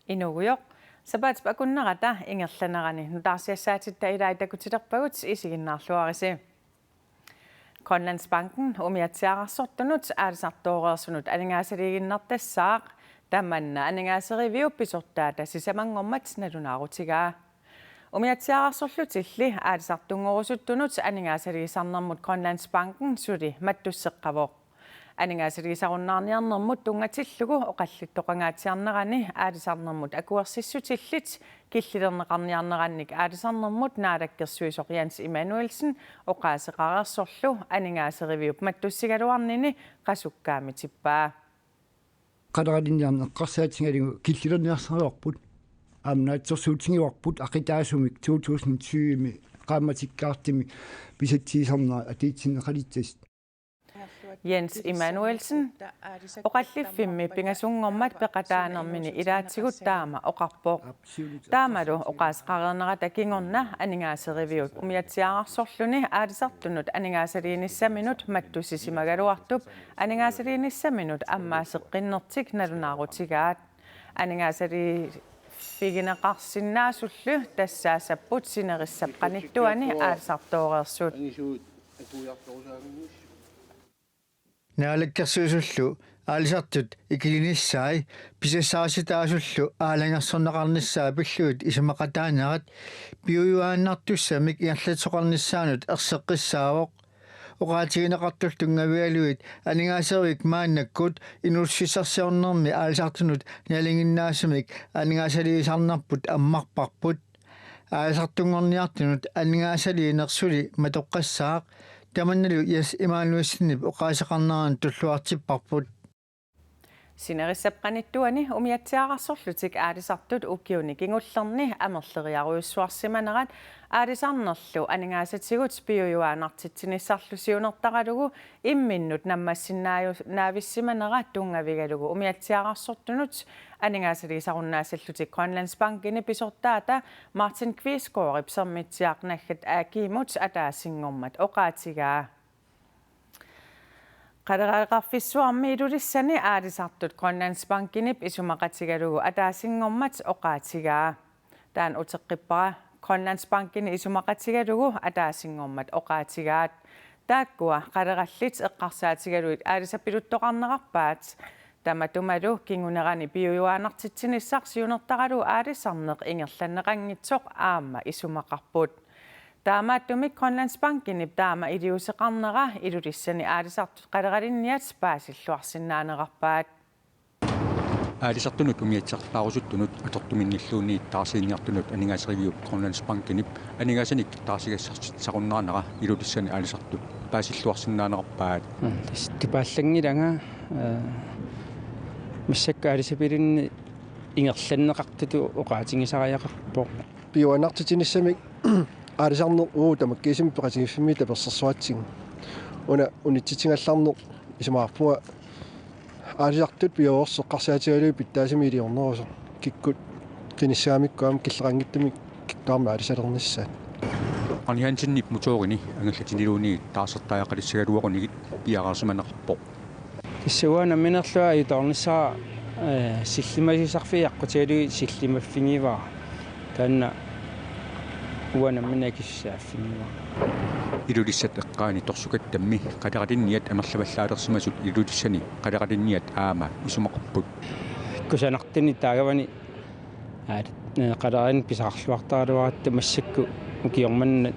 Inugujoq sabat pakunnerata ingerlanerani nutarsiassaatit tailai takutilerpagut isiginnaarluarisi Grønlandsbanken umiatsiaqarsortunut aalisartooreersunut aningaasaliginnartassaaq tammanna aningaaseriviuppisortaata sisamangormat nalunaarutigaa umiatsiaqarsorlutilli aalisartunngorusuttunut aningaasaligisarnermut Grønlandsbanken suli mattusseqqavoq aningaasaligisarunnaarniarnermut tungatillugu oqallittoqangaatiarnerani aalisarnermut akuersissutillit killilернеqarniarnerannik aalisarnermut naalakkersuisoq Jens Emanuelsen oqaaseqarersorlu aningaaseriviup mattussigaluarnini qasukkaamitippaa qadaqalinniarneqqarsaatiнгалигу киллилерниарсериорпут аамнаатсерсуутингиуарпут ақитаасумик 2020-ми qaammatikkaartimi pisattiisarnaa atiitsinneqalitsis Jens Emanuelsen oqallifimmi pingasungormat peqataanermini ilaatsigut taama oqarpoq taamalu oqaasqareernerata kingorna aningaaseriviut umiatsiaqarsorluni aalisartunut aningaasaliinissaminut mattussisimagaluartup aningaasaliinissaminut ammaaseqqinnertik nalunaarutigaat aningaasali figineqarsinnaasullu tassaasapput sinerissapqanittuani aalisartooreersut Naalakkersuusullu aalisartut ikilinissai pisassaasitaasullu aalangersorneqarnissaa pilluut isamaqataanerat piuyuaannartussamik iarlatoqarnissaanut erseqqissaavoq oqaatigineqartul tungavialuit aningaaseriik maannakkut inussissarsiornermi aalisartunut nalinginnaasumik aningaasaliisarnarput ammarparput aalisartungorniartunut aningaasaliinersuli matoqqassaaq tamannalu Jens Emanuelsen oqaaseqarneraan tulluartipparput sinerissapqanittuani umiatsiaqarsorlutik aalisartut ukkiuni kingullerni amerleriaruissuarsimanerat aalisarnerlu aningaasatigut piuyuaanartitsinissarlusiunertaqalugu imminnut nammassinnaavissиманера tungavigalugu umiatsiaqarsortunut aningaasaliisarunnaassallutik Grønlandsbankini pisortaata Martin Kvisgaard ipsermitsiaqnaggat aakimut ataassingormat oqaatigaa qaderaqarfissuarmi ilulissani aalisartut Grønlandsbankinip isumaqatigalugu ataassingormat oqaatigaa taan uteqqippara Grønlandsbankini isumaqatigalugu ataassingormat oqaatigaat taakkua qaderallit eqqarsaatigaluit aalisapiluttoqarneqarpaat tamatumalu kingunerani piuyuaanartitsinissarsiunertaqalu aalisarneq ingerlanneqanngitsoq aamma isumaqarput taamaattumik Grønlandsbankinip taama iliuseqarnera ilulissani aalisartut qaderalinnniat paasilluarsinnaaneqarpaat aalisartunut umiatsiartaarusuttunut atortuminnilluunniit taarsiinniartunut aningaaseriviup Grønlandsbankinip aningaasinik taarsigassartitsaqunnaranera ilulissani aalisartut paasilluarsinnaaneqarpaat tipaallanngilanga массакка алисапилинни ингерланнеқартуту оqaatingisariaqarpoq piuanartitinissamik аалисарнер тамаккисими пеқатигиффими таперсерсуатсиг уна унитситингалларнеқ исумаарпуга аалисартут пиуорсеққарсаатигалуи питтаасими илиорнерусо киккут киниссаамиккуам киллеқангиттами киктуарма аалисалерниссаат аниансиннип муторини ангаллатинилууни таассертаақалиссагалуақунигит пиараарсиманеқарпоқ тиссуана минерлуа итоорнissaa силлимасисарфиаққутигалуи силлимаффигиваа таанна уанамминакиссааффигиваа илулиссат эққаани торсукаттамми қалеқалинниат амерлаваллаалерсимасут илулиссани қалеқалинниат аама исумақарпут кусанартини таагавани қалерин писаарлуартаалуаратта массакку укиорманна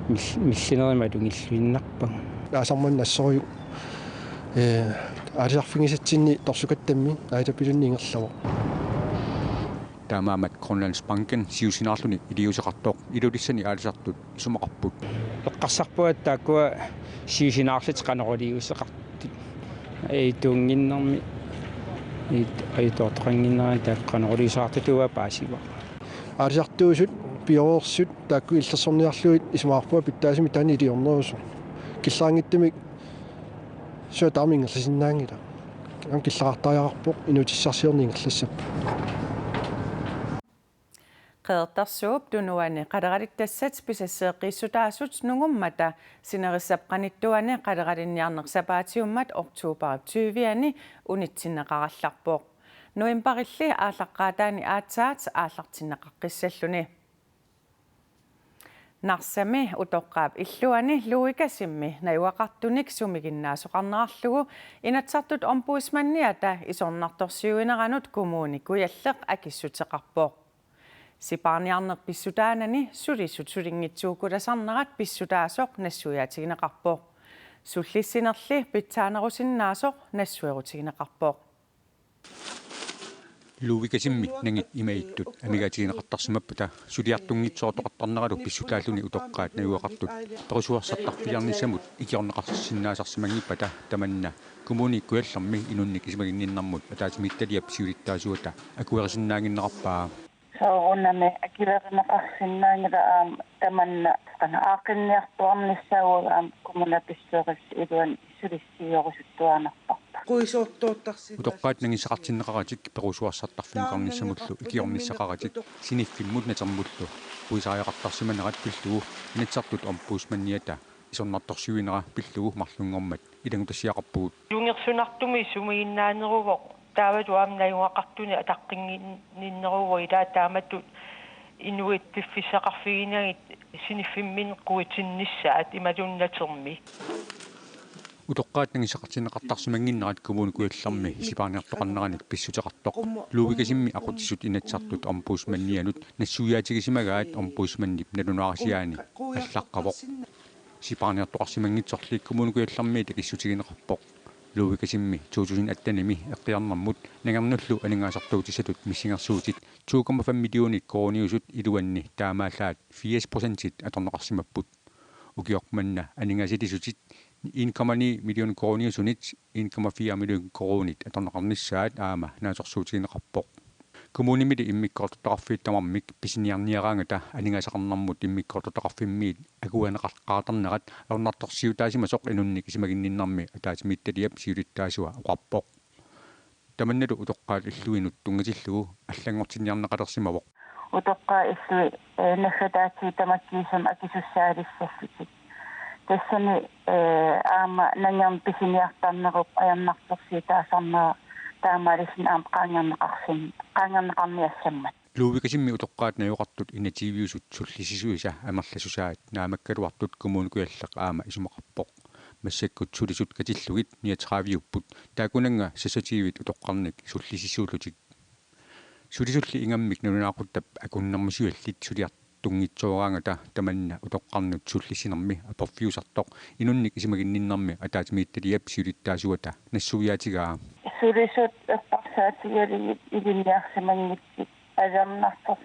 миллинерима тунгиллуиннарпа аасарман ассориу аалисарфигисатсинни торсукаттамми аатапилунни ингерлава таамаамат Grønlandsbanken сиусинаарлуни илиусеқартоқ илулиссани аалисартут исумақарпут эққарсарпуат тааккуа сиусинаарлит қанерулиусеқартит тунгиннэрми аитоортоқангиннери тааққанерулиусеқартутуа паасива аалисартуусут пиорсут таакку иллерсорниарлуит исумаарпуа питтаасими таани илиорнерусу киллаангиттамик сё таамингерласиннаангила ам киллаартариақарпоқ инутиссарсиорни ингерлассаппа qeertarsuup tunuani qaleralittassat pisasseeqqissutaasut nungummata sinerissapqanittuani qaleralinniarnersapaatiummat oktuuparip 20ani unitsinneqarallarpoq Nuimparilli ааllaqqaataani aatsaat aallartinneqaqqissalluni. Narsami utoqqaap illuani luikasimmi naiwaqartunik sumiginnaasoqarnerarlugu inatsartut ombudsmanniata isornartorsiuineranut kommuni kuyalleq akissuteqarpoq. Siparniarneq pissutaanani sulisut sulinngitsuukulasarnerat pissutaasoq nassuyaatigineqarpoq. Sullissinerli pitsaanerusinnaasoq nassuerutigineqarpoq. Luuvikasimmik nangit imaittut amigatigineqartarsimapputa suliartunngitsoortoqartarneralu pissutaalluni utoqqaat naiuaqartut perusuarsartarpiarnissamut ikiorneqarsinnaasarsimangippata tamanna kommuni kuallermi inunnik isimaginninnarmut ataatimittaliap siulittaasuata akuerisinnaanginneqarpaa sauname akilerineqarsinnaangila tamanna qana aaqinniartuarnissaagugaam kommuna pissueris iluan sulissiorusuttuanarpa utoqqaat nangisaqartinneqaratik perusuarsartarfimqarnissamullu ikiornissaqaratik siniffimmut natermullu puisaajaqartarsimanerat pillugu inatsartut ombudsmanniata isornartorsiuinera pillugu marlungormat ilangutassiaqarpugut юнгерсунартуми сумииннааneruvoq тааватуам наюақартуни атаққингиннеруво илаа тааматтут инуит пиффисақарфигинагит синиффиммин қуитиннissaат ималуннатерми utoqqaat nangisaqartinneqartarsimangиннерат kommuni kuallermi isipaarniartoqarneranik pissutеqartoq luuvikаsimми aqutissut inatsartut ombudsmannianut nassuyaatigisimagaat ombudsmannip nalunaarisiaani аллаққавоq sipaarniartoqarsimangitsorli kommuni kuallermi takissutigineqarpoq luuvikаsimми 2018-ними эққиарнэрмут нагернуллу анингаасартуутиссатут миссингерсуутит 2,5 миллионит корониусут илуанни таамааллаат 80%-ит аторнеқарсимаппут укиорпманна анингаситисутит 1,9 миллион корониусунит 1,4 миллион коронит аторнеқарнissaат аама наасорсуутигинеқарпоқ kommunimili immikkortoqarfiittamarmik pisiniarniaraangata aningasaqarnarmut immikkortoqarfimmiit akuaneqarqaatarnerat ornartorsiutaasimasoq inunnik isimaginninnarmi ataatimittaliap siulittaasua oqarpoq tamannalu utoqqaat illuinut tungatillugu allangortinniarneqalersimavoq utoqqaa illui nassataatsi tamakkiisam akisussaalissassutik tassani aama nangiam pisiniartarnerup ajarnartorsiitaasarnera таамаалисин аам qaangarneqarniassammat luuvikаsimми utoqqaat najuqartut inatiiviusut sullисисуиса амерласусаат наамаккалуартут коммуун куяллеқ аама исумақарпоқ массаккут сулисут катиллугит 39-upput таакунанга сасативит утоққарник суллисисуулутик сулисулли ингаммик налунаақуттап акуннэрмусиуллит сулиартунгитсуораангата таманна утоққарнут суллисинерми аперфиусартоқ инунник исимагинниннэрми атаатимиитталиап сиулиттаасуата нассуяатигаа sulisut eqqarsaatigaligit ilinniarsimangitsit ajamnartor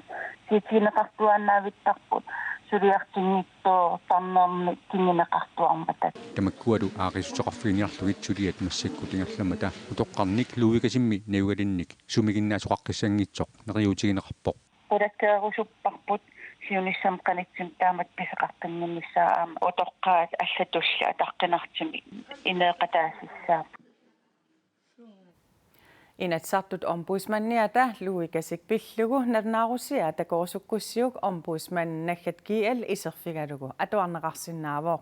sitineqartuannaavittarput suliartingittoo tarnermi kingineqartuarmatat tamakkualu aaqissuteqarfiiniarlugit suliat massakkut ingerlamata utoqqarnik luuvikаsimmi naugalinnik sumiginnaasuqaqqissanngitsoq neriutigineqarpoq ulakkeerusupparput siunissam qanitsim taamat piseqartinnissaa aama utoqqaat аллатулли атаққинартими инеэқатаассаап Inatsartut ombudsmanniata luikasik pillugu narnaarusia takorsukkussiuk ombudsmannaggat GL iserfigalugu atuarneqarsinnaavoq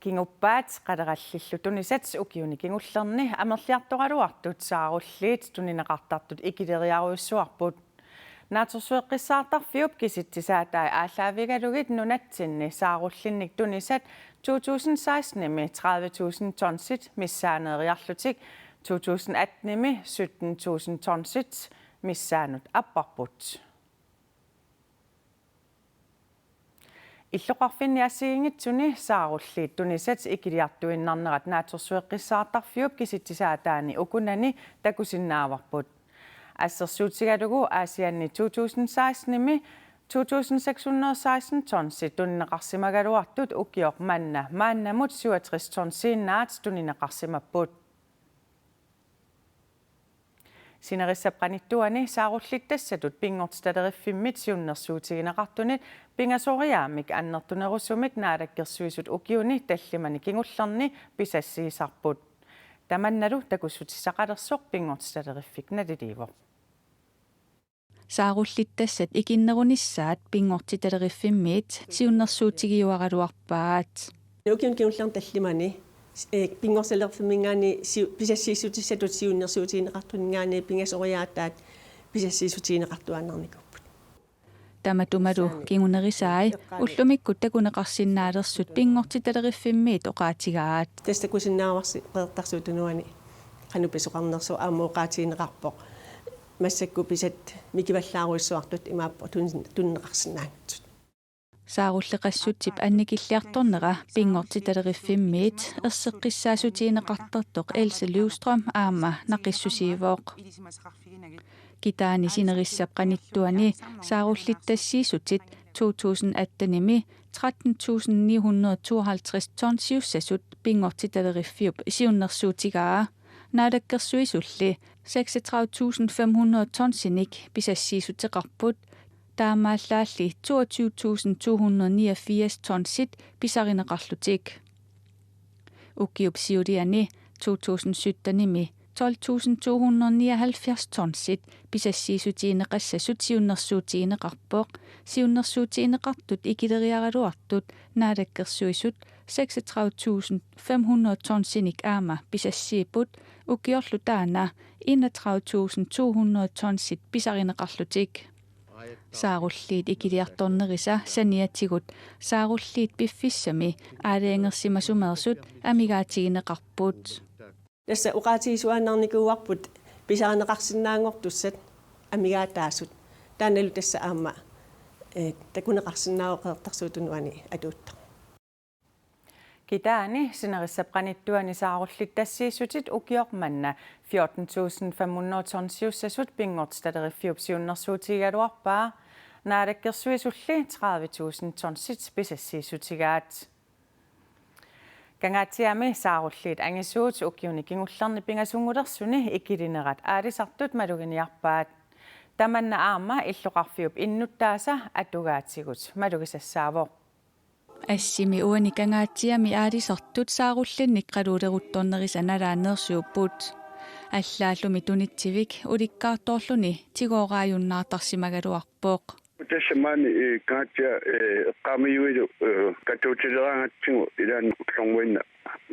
kinguppaat qaderallillutunisat ukiuni kingullerni amerliartoqaluartut saarulliit tunineqartartut ikileriaruissuarput naatorsueqqissaartarfiup kisittisaatai aalaavigalugit nunatsinni saarullinnik tunisat 2016-nimi 30,000 tonsit missaaneeriarlutik 2018-nimi 17,000 tonsit missaanut apparput. Illoqarfinniassiingitsuni saarulliit tunisat ikiliartuinnarnerat naatorsueqqissaartarfiup kisittisaataani ukunani takusinnaavarput. Assersuutigalugu aasianni 2016-nimi 2,616 tonsit tunineqarsimagaluartut ukioq maannamut 67 tonsiinnaat tunineqarsimapput. Sinerissapqanittuani saarullittassatut pingortitaleriffimmit siunnersuutigineqartunit pingasoriaamik annertunerussumik naalakkersuisut ukiuni tallimani kingullerni pisassiisarput. Tamannalu takussutissaqalersoq pingortitaleriffiq naliliivoq. Saarullittassat ikinnerunissaat pingortitaleriffimmit siunnersuutigiuaqaluarpaat. Ukiun kingullarn tallimani Pingorsalerfimmingaani pisassiissutissatut siunnersuutiineqartuningaani pingasoriaataat pisassiissutiineqartuannarnikupput. Tamatumaru kingunerisaai ullumikkut takuneqarsinnaalerssut pingortitaleriffimmii toqaatigaat. Tästä kusinnaavasi qeertarsuutunuani qanupisoqarnersu aamuoqaatiineqarpoq массакку писат микиваллааруиссуартут имааппо туннеқарсинаангатсут сааруллекассутсип анникиллиарторнера пингортиталериффиммиит ерсеққиссаасутиинеқартартоқ Else Livstrøm аама нақиссусиивооқ китаани синериссап қаниттуани сааруллиттассиисутит 2018-ними 13.952 ton siussasut pingortitaleriffiup siunnersuutigaa наадаккерсуисулли 36.500 tonsinik pisassiisuteqarput таамааллаалли 22.289 tonsit pisarineqarlutik ukkiup siuliani 2017-nimi 12.279 tonsit pisassiisutiineqassasut siunnersuutiineqarpoq siunnersuutiineqartut ikileriaraluartut naadakkersuisut 36.500 tonsinik aama pisassiiput ukiorlu taana 31.200 tonsit pisarineqarlutik saarulliit ikiliartornerisa saniatigut saarulliit piffissami aaleangersimasumersut amigaatigineqarput tässä uqaatiisuannarnikuuarput pisarineqarsinnaangortussat amigaataasut taanalu tässä aama takuneqarsinnaaoqeertarsuutunuani atuutta Kitaani sinerissapqanittuani saarullittassiissutit ukiormanna 14.500 tonsiussasut pingortitaleriffiupsiunnersuutigaluarpaa naadakkersuisulli 30.000 tonsit pisassiissutigaat Kangaatiami saarulliit angisuut ukiuni kingullerni pingasungulersuni ikilinerat aalisartut maluginiarpaat tamanna aama illuqarfiup innuttaasa atugaatigut malugisassaaவோq Assimi uani kangaatiami aalisartut saarullinnik qaluuleruttornerisa nalaanersuupput аллааллуми тунитсивик уликкаарторлуни тигоогааюннаартарсимагалуарпооқ тассамаани каатиа эққамиуилу катуутилераангатсигу илаан лонгуинна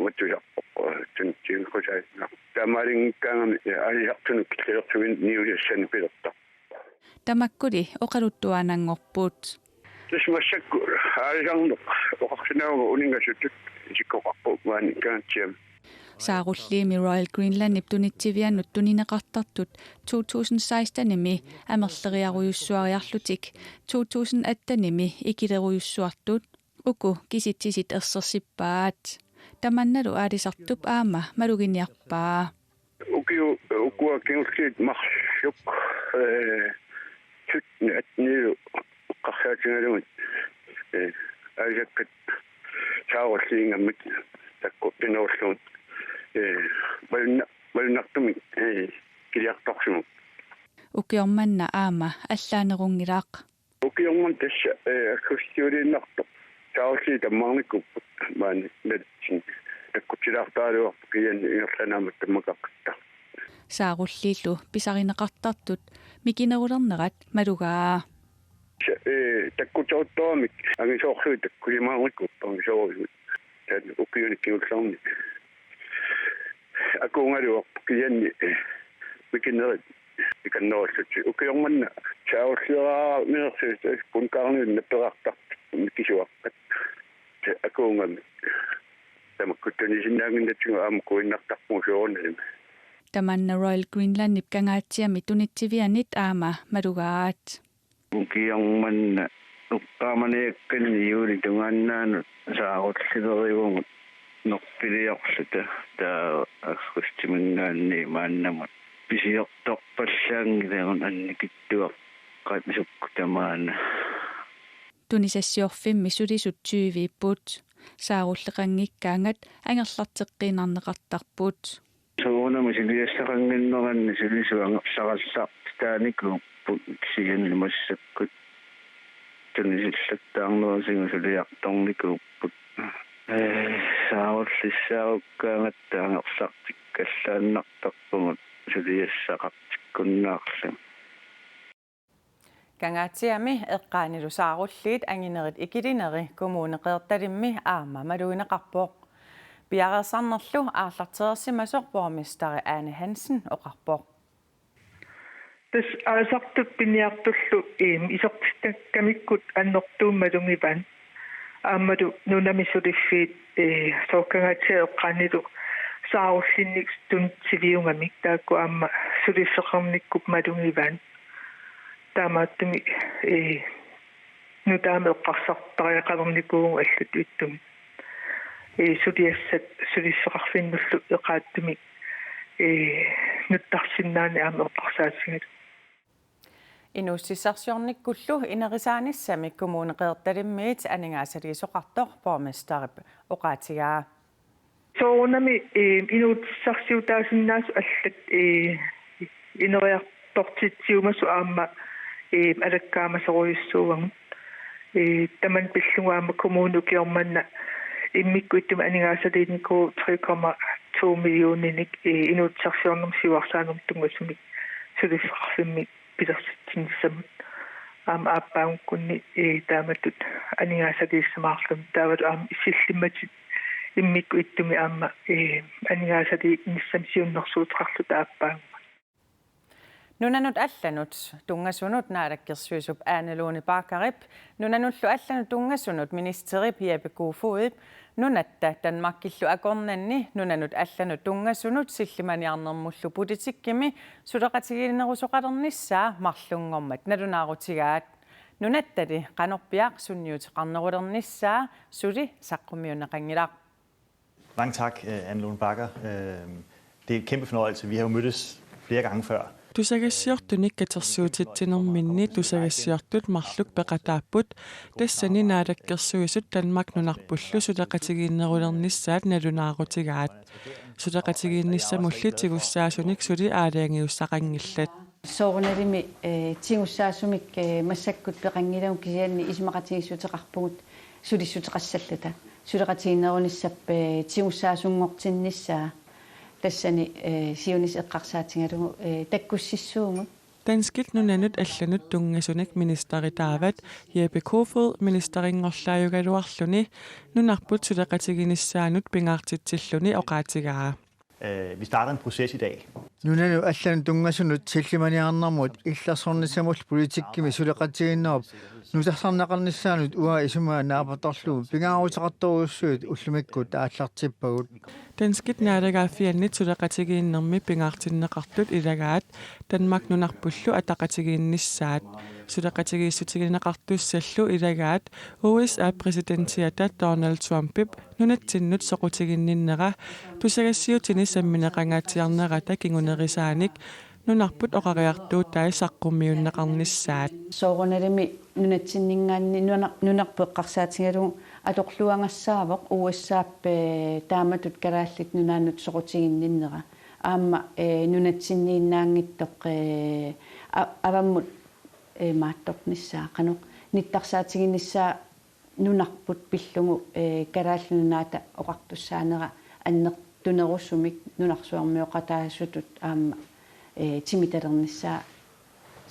матусарпоқ тунтингқусаасна тамарингкаангами алиартуну киллерсуин ниулиссани пилерта тамаккули оқалуттуаанангорпут тасмассакку аалисарнеқ оқарсинауга унингасуттут исиккоқарпу маани каатиам saarulliimi Royal Greenland tunittiviannut tunineqartartut 2016-nimi amerleriarujussuariarlutik 2018-nimi ikilerujussuartut uku kisitsisit ersersippaat tamannalu aalisartup aama maluginiarpaa ukua kingulliit marluk tutni atnilu qarsaatigalugut aalisakkat saarulliingammik takku pinorluut balnaqtumi kiliartorsumu ukiormanna aama allaanerungilaaq ukiorman tassa akkustiulinnartoq saarulli tammaarnikuppu maani natsin takkutilaartaaluarpu kiyanni ingerlanaamat tammaqaqqatta saarulliillu pisarineqartartut mikinerulernerat malugaa takkutsortoamik angisoorluut takkulimaarnikuppu angisoorluut tan ukiunikkiullarni akuungaluarpu kiyanni mikinerit ikannerullut ukiormanna saarulliraa minersuut punkaarniun napperartart mikisuaqqat akuungami tamakkutuni sinnaanginnatsugu aamukuinnartarpuusuornalima tamanna Royal Greenlandip kangaatiami tunittivianit aama malugaat ukiormanna uqqaamaniakkanni juuli tungaannaanut saarullilerivungut norpiliorluta taa akskustimingaanni maannamut pisiortorpallaangileerun annikittuaq qaamisukku tamaana tunisassiorfimmi sulisut tyyviipput saarulleqanngikkaangat angerlarteqqiinarneqartarput suunami siliassaqanginneranni silisuangerlarallar taanikuupput siyannimassakkut tunisillaktaarnerasigu suliartornikuupput saarullissaarukkaangattaangerlartikkallaannartarpungut suliassaqartikkunnaarlu Kangaatiami eqqaanilu saarulliit anginerit ikilineri kommuneqeertalimmi aama malugineqarpooq Piarersarnerlu aarlarteersimasoq borgmestari Ane Hansen oqarpoq. Tas asartu piniartullu isortistakkamikut annortuummalungivan aammadu nunamisuliffiit sookkangatia eqqanilu saarullinnik tunsiviungamik taakku aamma sulissaqarnikkuk malungivan taamaattumi nutaame eqqarsartariaqalernikuu allut uttumi suliassat sulissaqarfinnullu eqaattumi nuttarsinnaani aamma eqqarsaasigat Inussissarsiornikkullu inerisaanissami kommuneqeertalimmiit aningaasaliisoqartoq borgmestari oqaatigaa. Soorunami inuutissarsiutaasinnaas allat ineriartortitsiumasu aamma alakkaamasoruyussuugamun taman pillugaama kommunukiormanna immikku ittuma aningaasaliinnikuu 3,2 milliooninik inuutissarsiornum siuarsaanum tungasumik sulissaqarfimmi pilersitsinnissamut aama aappaangukkunni taamatut aningaasaliissamaarlum taavatu aama issillimmatit immikku ittumi aama aningaasali nissam siunnersuuteqarlut aappaangu Nunanut allanut tungasunut naalakkersuisup Aaneluuni Parkarip nunanullu allanut tungasunut ministerip Jeppe Kofod nunatta Danmarkillu akornanni nunanut allanut tungasunut sillimaniarnermullu politikkimi suleqatigiinnerusoqalernissaa marlungormat nalunaarutigaat nunattali qanorpiaq sunniuteqarnerulernissaa suli saqqummiunneqangilaq. Mange tak, Anne-Lone Bakker. Det er en kæmpe fornøjelse. Vi har jo mødtes flere gange før. Tusagassiortunik katersuutitsinnerminni tusagassiortut marluk peqataapput tassani naalakkersuisut Danmark nunarpullu suleqatigiinnerulernissaat nalunaarutigaat suleqatigiinnissamulli tigussaasunnik suli aalaangiussaqangillat soorunalimi tigussaassumik massakkut peqangilaum kisianni ismaqatigissuteqarpugut sulissuteqassallata suleqatigiinnerunissap tigussaasunngortinnissaa tassani siunis eqqarsaatigalugu takkussissuugut Danskit nunanut allanut tungasunik ministeri taavat Jeppe Kofod ministerinngorlaajugaluarluni nunarput suleqatiginissaanut pingaartitsilluni oqaatigaa. Vi starter en proces i dag. Nunanu allan tungasunut sillimaniarnermut illersornisamul politikkimi suleqatiginnerop nutarsarnaqarnissaanut uа isumaa naapatorlu pingaarutaqartoruussuut ullumikkut aallartippagut Danskit naalagaafiannit suleqatigiinnermi pingaartinneqartut ilagaat Danmark nunarpullu ataqatigiinnissaat suleqatigiissutigineqartussallu ilagaat USA presidentiata Donald Trumpip nunatsinnut soqutiginninnera tusagassiutini sammineqangaatiarnerata kingunerisaanik nunarput oqariartuutai saqqummiunneqarnissaat soorunalimi nunatsinningaanni nunarpeqqarsaatigalugu atoqluangassaavoq USApp taamatut kalaallit nunaannut soqutiginninnera aamma nunatsinniinnaangittoq avammut maattornissaa qanuq nittarsaatiginnissaa nunarput pillugu kalaallunaata oqartussaanera annertunerussumik nunarsuarmioqataasutut aamma timitalernissaa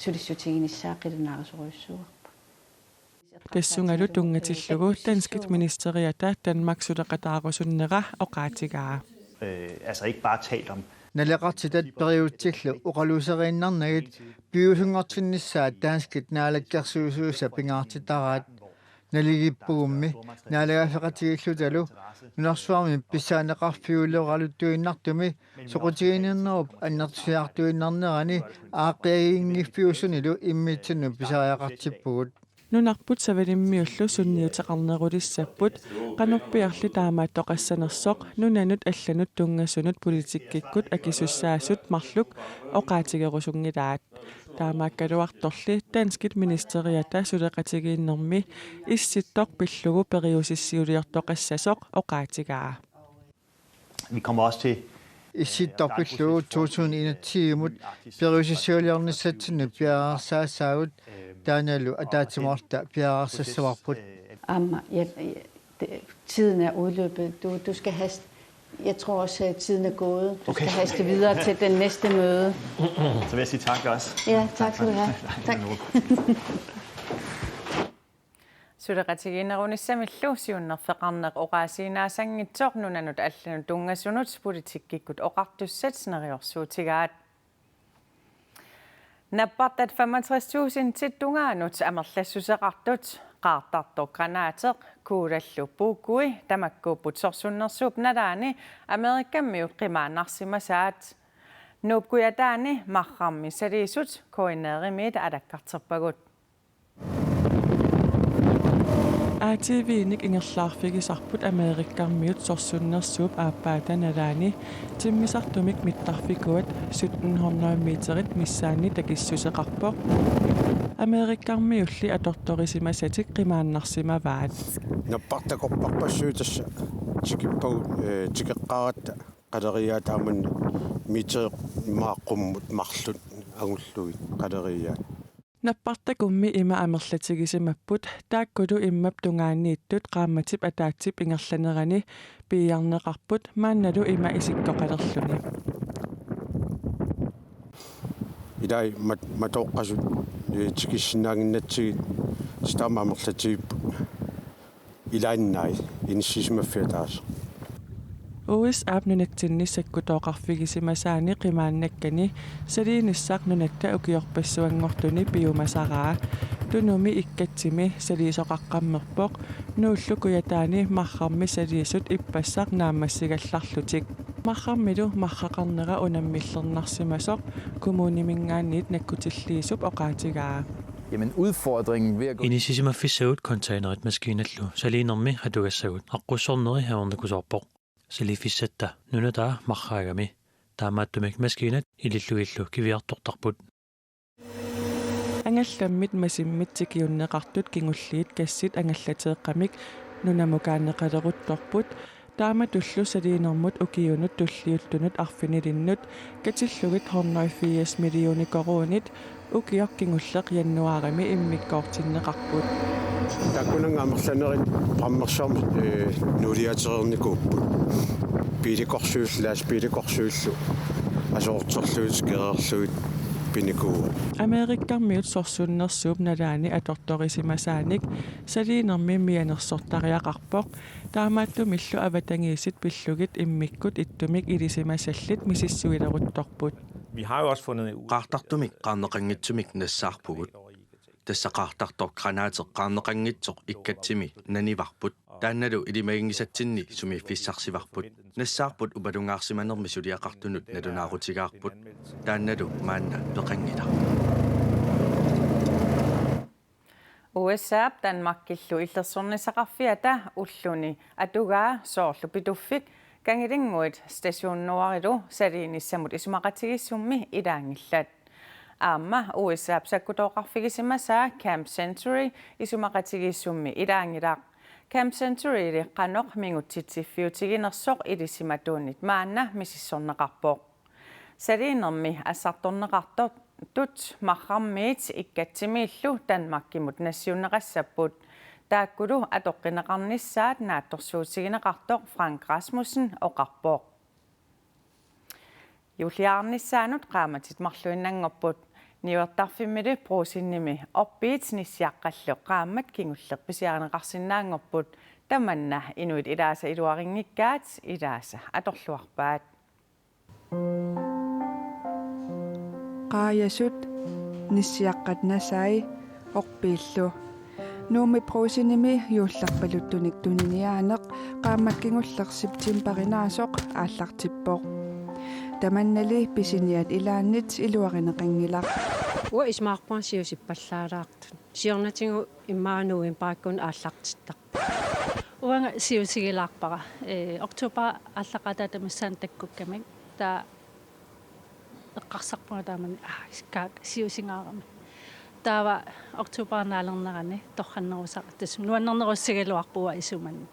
sulissutiginissaa qilunaarusoruyussuuga Tassungalu tungatillugu Danskit ministeriata Danmark suleqataarusunnera oqaatigaa. Altså ikke bare talt om naleqartitat periutillu uqaluuseriinnarnagit piusungortinnissaat Danskit naalakkersuusuusa pingaartitaraat naligippuummi naalagaafeqatigillutalu nunarsuarmi pisaaneqarfiulleraluttuinnartumi soqutigiinnernerup annertusiartuinnarnerani aaqqiagiingiffiusunilu immiitsinnu pisariaqartippugut Nunarput savalimmiullu sunniuteqarnerulissaput qanorpiarli taamaattoqassanersoq nunanut allanut tungasunut politikkikkut akisussaasut marluk oqaatigerusungilaat taamaakkaluartorli Danskit ministeriata suleqatigiinnermi issittoq pillugu periusissiuliortoqassasoq oqaatigaa. Vi kommer også til issittorpillugu 2021 periusissiuliornissatsinu piararsaassaagut taanalu ataatimorta piararsassavарput Amma tiden er udløbet. Du skal haste. Jeg tror også at tiden er gået. Du skal haste videre til den næste møde. Så vil jeg sige tak også. Ja, tak skal du have. Tak. Suleqatigiinerunissami siunnerfeqarneq oqaasiinaasangitsoq nunanut allanu tungassunut politikkikkut oqartussat nappartat 65.000 tittungaanut amerlassuseqartut qaartartoq granaateq kuulallu puukui tamakkuupput sorsunnersuup nalaani amerikammiut qimaannarsimasaat nuupkuyataani marrammi saliisut koineerimiit alakkarterpagut ATV-nik ingerlaarfigisarput Amerikkarmiut sorsunnersuup aappaatanaalaani timmisartumik mittarfikuat 1700 meterit missaani takissuseqarpoq Amerikkarmiulli atortorisimasatik qimaannarsimavaat nappartakorparpassuutassa tikippagut tikeqqaratta qaleriaat aaman miteeq maaqqumut marlut agullugit qaleriaat nappartakummi ima amerlatigisimapput taakkulu immap tungaanniittut qaammatip ataatsip ingerlanerani piiarneqarput maannalu ima isikkoqalerluni idai matoqqasut tikissinaaginnatsigi stama amerlatigippu ilaannai inissisimaffiataas USAp nunatsinnissakkutooqarfigisimasaani qimaannakkani saliinissaq nunatta ukiorpassuangortuni piumasaraa tunumi ikkatsimi saliisoqaqqammerpoq nuullukuyataani marrammi saliisut ippassaq naammassigallarlutik marrammilu marraqarnera unammillernersimasoq kommunimingaanniit nakkutilliisup oqaatigaa Jamen udfordringen ved at gå Inisisimaffisagut containerit maskinallu saliinermi hatugassagut aqussorneri haornakusorpoq salifissatta nunataa marraagami taamaattumik maskinat ilillugillu kiviartortarput angallammit masimmit tikiunneqartut kingulliit kassit angallateeqqamik nunamukaanneqaleruttorput taamatullu saliinermut ukiunut tulliultunut arfinilinnut katillugit 180 millioni koruunit ukiorkingulleq jannuarimi immikkoortinneqarput takkunanga amerlanerin qammersorm nuliaterernikuupput piilikorsuullu asoorterluut kererluut pinikuu Amerikkarmiut sorsunnersuup nalaani atortorisimasaanik saliinermi mianersortariaqarpoq taamaattumillu avatangiisit pillugit immikkut ittumik ilisimasallit misissuileruttorput Vi har jo også fundet ud qaartartumik qaarneqanngitsumik nassaarpugut tassaqaartartor granaateq qaarneqanngitsoq ikkatsimi nanivarput taannalu ilimagingisatsinni sumiiffissarsivarput nassaarput upalungaarsimanermi suliaqartunut nalunaarutigaarput taannalu maanna peqangila USAp Danmarkillu illersornisaqarfiata ulluni atugaa soorlu pituffik kangilinguit stationnuarilu saliinissamut isumaqatigissummi ilaangillat aamma USAp sakkutooqarfigisimasaa Camp Century isumaqatigissummi ilaangilaq Camp Century qanoq mingutsitsifiutiginersoq ilisimatuunnit maanna misissorneqarpoq saliinermi assartorneqartot tut marrammiit ikkatsimiillu Danmarkimut nassiunneqassapput taakkulu atoqqinaqarnissaat naattorsuutigineqartoq Frank Rasmussen oqarpoq Juliarnissaanut qaamatit marluinnangorput niuertarfimmilu pruusinnimi oppiit nissiaqqallu qaammat kingullerpisiarineqarsinnaangorput tamanna inuit ilaasa iluaringikkaat ilaasa atorluarpaat qaayasut nissiaqqatnasai orpiillu nuumi pruusinimi yuullarpaluttunik tuniniaaneq qaammakkingullarsiptimparinaasoq aallartippoq tamannali pisiniat ilaannit iluarineqangilaq Ua ismaarpuan siusippallaalаарtut siornatingu immaanuin paakkun aallartittar uanga siusigilaarpara oktober allaqataatamassaan takkukkamik taa eqqarsarpuna taamani siusingaarami taava oktobernaalernerani torrannerusaq tas nuannernerussigaluarpua isumanni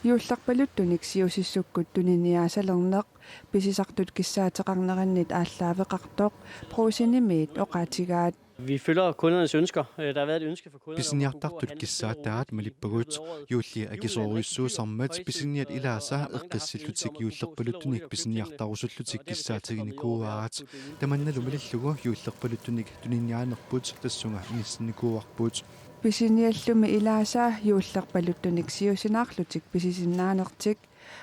yuullarpaluttunik siusissukkut tuniniaasalerneq pisisartut kissaateqarnerannit ааllaaveqartoq pruusinimiit oqaatigaat Vi følger kundernes ønsker. Der har været et ønske fra kunderne. Pisiniartartut kissaataat malippagut yuulli akisoruissuusarmat pisiniat ilaasa eqqissillutik yuullerpaluttunik pisiniartarusullutik kissaateginikuuaat tamannalu malillugu yuullerpaluttunik tuniniaanerput tassunga ingissinikuuarput Pisiniallumi ilaasa yuullerpaluttunik siusinaarlutik pisisinnaanertik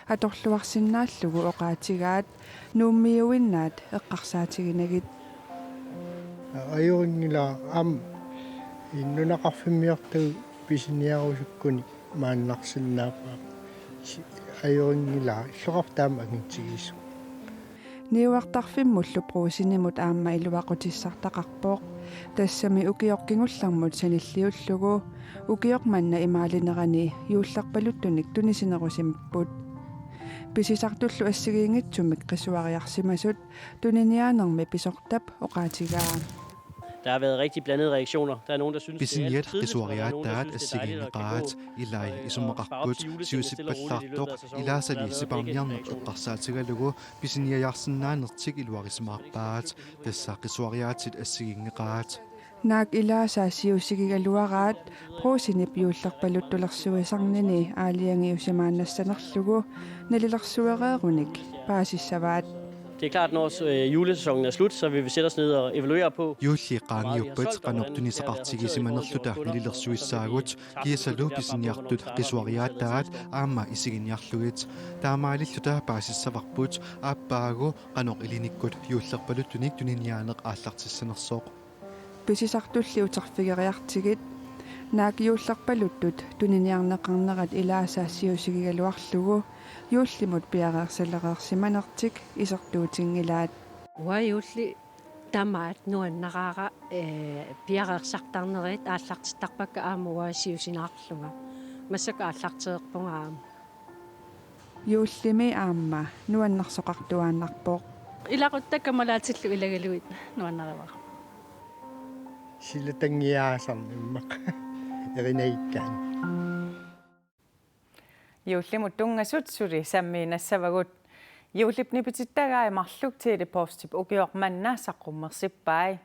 atorluarsinnaallugu oqaatigaat nuummiuinnaat eqqarsaatiginagit ajungila innunaqarfimmiartu pisiniarusukkunik maannarsinnaapaa ajungila illoqartaama angitsigis niuartarfimmullu pruusinimut aamma iluaqutissartaqarpooq тассами укиоркингуллармут саниллиуллугу укиорманна имаалинерани юулларпалуттуник тунисинерусимппут писисартуллу ассигиингитсумик qisuariarsimasut tuniniaanermi pisortap oqaatigaa. Der har været rigtig blandede reaktioner. Der er nogen, der synes, Pisiniat qisuariattaat assigiinneqaat ilai isumaqarput siusipallartoq ilaasali siparmiarneq eqqarsaatigalugu pisiniajarsinnaanertik iluarismaarpaat tassa qisuariaatit assigiinneqaat naak ilaasaa siusigigaluaraat pruusinip yuullerpaluttulersuisarnini aaliangiusimaannassanerlugu nalilersuereerunik paasissavaat. Det er klart, når julesæsonen er slut, så vil vi sætte os ned og evaluere på. Julli qaangiuppat qanortuniseqartigisimanerluta nalilersuissaagut kiisalu pisiniartut qisuariaattaat aamma isiginniarlugit taamaalilluta paasissavarput aappaagu qanoq ilinikkut yuullerpaluttunik tuniniaaneq aallartissanersoq pisisartulli utarfigeriartigit naak yuullerpaluttut tuniniarneqarnerat ilaasaa siusigigaluarlugu юуллимут пиареерсалереерсиманертик исертуутингилаат уаюулли тамаат нуаннараара пиареерсартарнерит ааллартиттарпакка аамуа сиусинаарлунга массака ааллартеерпунгаама юуллими аама нуаннарсоқартуааннарпоо илақуттаккамалаатиллу илагалуит нуаннаривара силатангиаасарниммақ эринайиккаан юуллимут тунгасут сули саммиинассавагут юуллипнипититтагаа марлук телепостип укиорманна саққуммерсиппай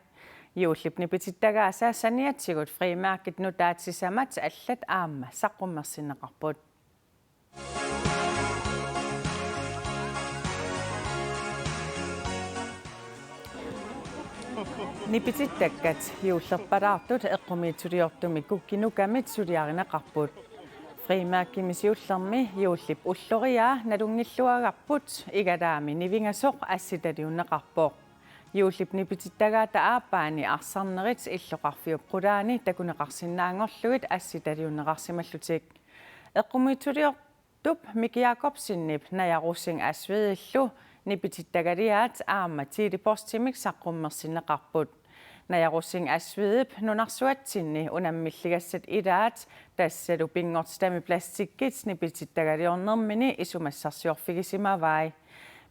юуллипнипититтагаасаа саниатсигут фримааркет нутаатсисамат аллат аама саққуммерсинеқарпут нипититтаккат юуллерпалаартут эққумиитсулиортуми куккинукамит сулиаринеқарпут фримааккимисиуллерми юуллип уллориаа налунгиллуагарпут игадаами нивингасоқ асситалиуннеқарпоқ юуллип нипититтагаата ааппаани арсарнерит иллоқарфиупқулаани такунеқарсинаангорлугит асситалиуннеқарсималлутик эққумиитсулиортуп микиакопсиннип наярусин асвеиллу нипититтагалиаат аама тилипостимик саққуммерсинеқарпут наярусин асвееп нунарсуатсинни унаммиллигассат илаат тассалу пингортстами пластиккит нипититтагалиорнермини исумассарсиорфигисимавай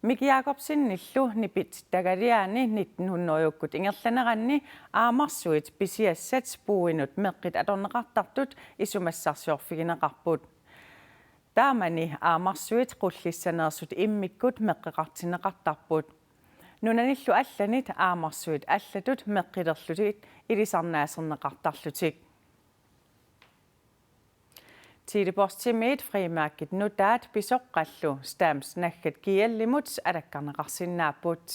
Mik Jacobsen-nillu nipititagalиани 1900-юккут ингерланеранни аамарсуит писиассат пуинут меққит аторнеқартартут исумассарсиорфигинеқарпут таамани аамарсуит қуллиссанерсут иммиккут меққеқартинеқартарпут нунаниллу алланит аамарсуит аллатут меққилерлутит илисарнаасернеқартарлутик Tilipostimiit frimærket nudaat pisoqqallu stams nakkat kiallimut alakkarneqarsinnaaput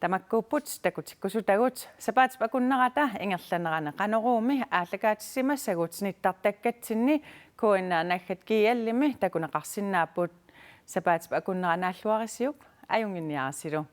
tamakkuupput takutikkusutagut sapaatpakunnerata ingerlanerane qanorumi aallakaatissimassagut snittartakkatinni kuinna nakkat kiallimi takuneqarsinnaaput sapaatpakunneranaalluarisiuk ajunginniarasilu